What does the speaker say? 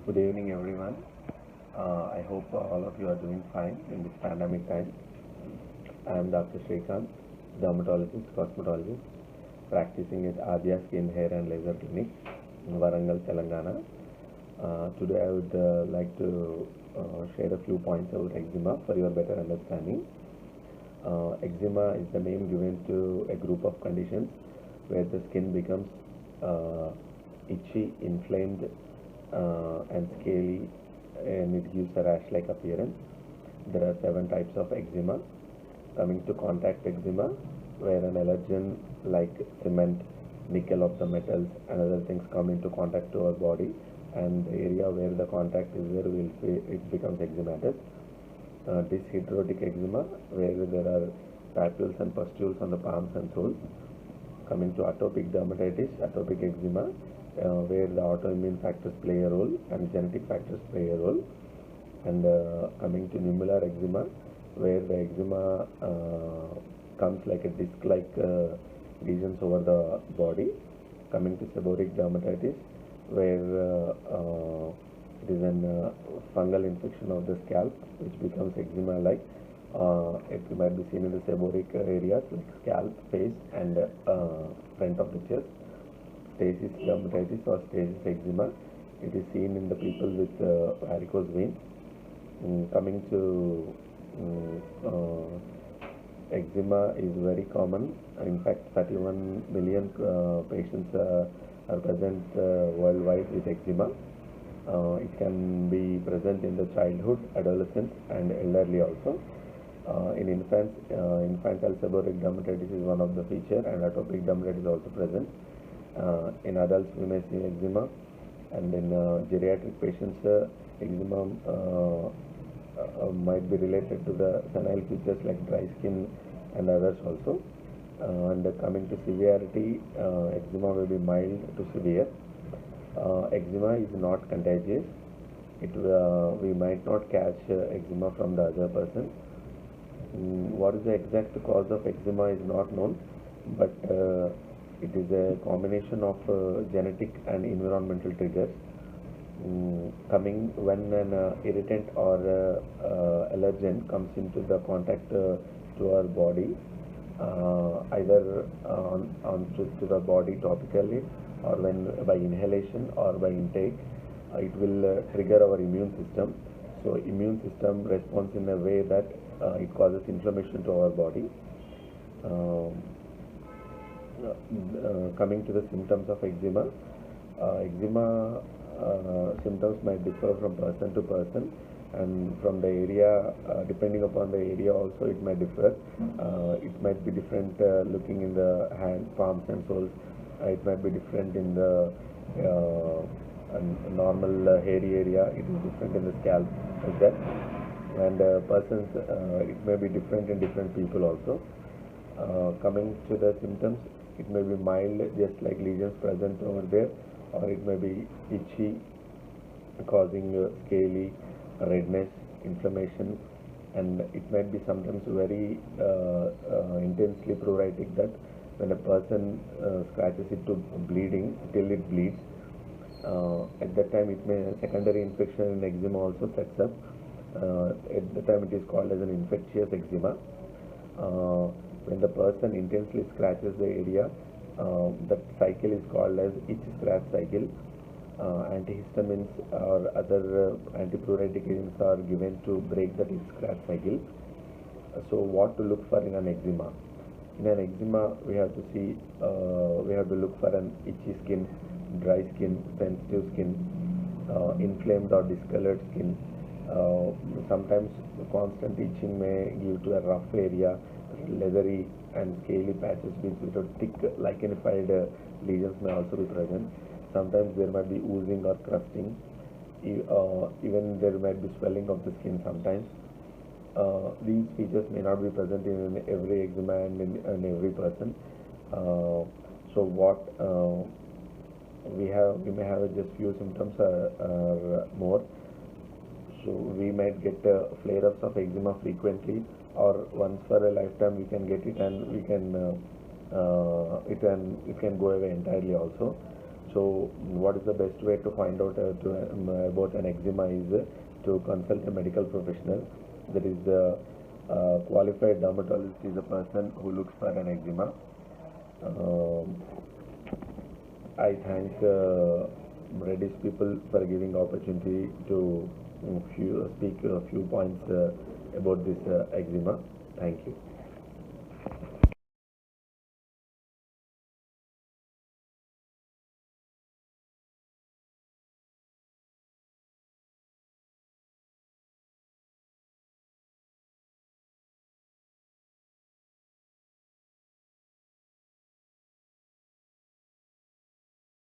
Good evening, everyone. I hope all of you are doing fine in this pandemic time. I am Dr. Srikanth, dermatologist, cosmetologist, practicing at Adya Skin, Hair and Laser Clinic in Warangal, Telangana. Today I would like to share a few points about eczema for your better understanding. Eczema is the name given to a group of conditions where the skin becomes itchy, inflamed, and scaly, and it gives a rash-like appearance. There are 7 types of eczema. Coming to contact eczema, where an allergen like cement, nickel of the metals, and other things come into contact to our body, and the area where the contact is there will it becomes eczematous. Dyshidrotic eczema, where there are papules and pustules on the palms and soles. Coming to atopic dermatitis, atopic eczema, where the autoimmune factors play a role and genetic factors play a role. And coming to nummular eczema, where the eczema comes like a disc-like lesions over the body. Coming to seborrheic dermatitis, where it is an fungal infection of the scalp which becomes eczema-like. It might be seen in the seborrheic areas like scalp, face, and front of the chest. Stasis dermatitis or stasis eczema, it is seen in the people with varicose veins. Coming to eczema is very common. In fact, 31 million patients are present worldwide with eczema. It can be present in the childhood, adolescence, and elderly also. In infants, infantile seborrheic dermatitis is one of the feature, and atopic dermatitis is also present. In adults, we may see eczema, and in geriatric patients, eczema might be related to the senile features like dry skin and others also. And coming to severity, eczema will be mild to severe. Eczema is not contagious. We might not catch eczema from the other person. What is the exact cause of eczema is not known, but it is a combination of genetic and environmental triggers. Coming when an irritant or allergen comes into the contact to our body, either to the body topically, or when by inhalation or by intake, it will trigger our immune system. So immune system responds in a way that it causes inflammation to our body. Coming to the symptoms of eczema, eczema symptoms might differ from person to person, and from the area, depending upon the area also it might differ. It might be different looking in the hand, palms and soles. It might be different in the normal hairy area. It is different in the scalp, like that. And persons, it may be different in different people also. Coming to the symptoms, it may be mild, just like lesions present over there, or it may be itchy, causing scaly, redness, inflammation, and it might be sometimes very intensely pruritic, that when a person scratches it to bleeding till it bleeds. At that time, it may secondary infection in eczema also sets up. At the time, it is called as an infectious eczema. When the person intensely scratches the area, that cycle is called as itch-scratch cycle. Antihistamines or other antipruritic agents are given to break that itch-scratch cycle. So what to look for in an eczema? In an eczema, we have to look for an itchy skin, dry skin, sensitive skin, inflamed or discolored skin. Sometimes constant itching may give to a rough area, leathery and scaly patches with a thick lichenified lesions may also be present. Sometimes there might be oozing or crusting. Even there might be swelling of the skin sometimes. These features may not be present in every eczema and in every person. So what we may have just few symptoms or more. So we might get flare-ups of eczema frequently, or once for a lifetime we can get it, and we can it can go away entirely also. So what is the best way to find out about an eczema is to consult a medical professional. That is the qualified dermatologist is a person who looks for an eczema. I thank Reddish people for giving opportunity to speak a few points about this eczema. Thank you.